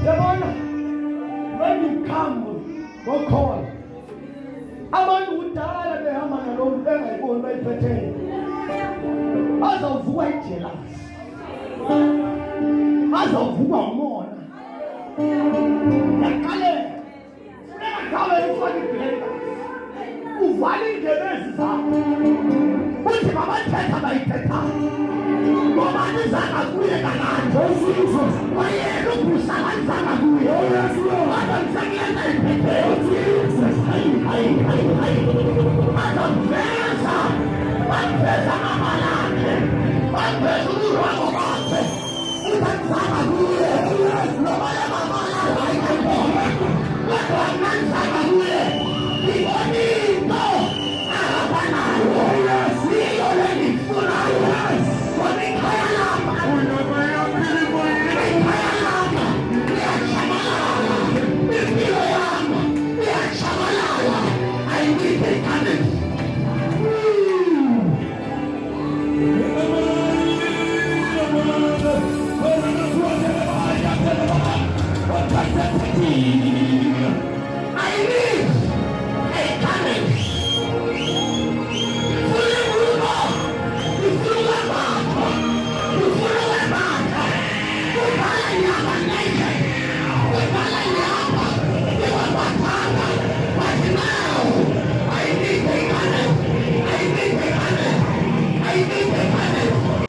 Yabona, when you come, go call. Abantu kudala behamba nalo bengayiboni bayiphetheyo. Azawuvukwa ijealous. Azawuvukwa umona. Yaqalela. Funeka ngabe ufake ibheka. Uvale indlebe zakho. Uthi mabathetha bayithethayo. Ngoba nizanga kuye kananje. Wayena ubusa kanzanga kuye. Azamsakela iphetheyo. Azamveza. Azamveza amalakhe. Azamveza uburongo bakhe. Uzamzanga kuye. Ngoba yamamalakhe ayikho. Kodwa nanzanga kuye. Ibonito. Ahapanayo. Siyo lengifunayo. Kona ikhaya lapha. Ikhaya lapha. Liyachamalala. Impilo yami. Liyachamalala. Ayikho ikanesi. I need a challenge.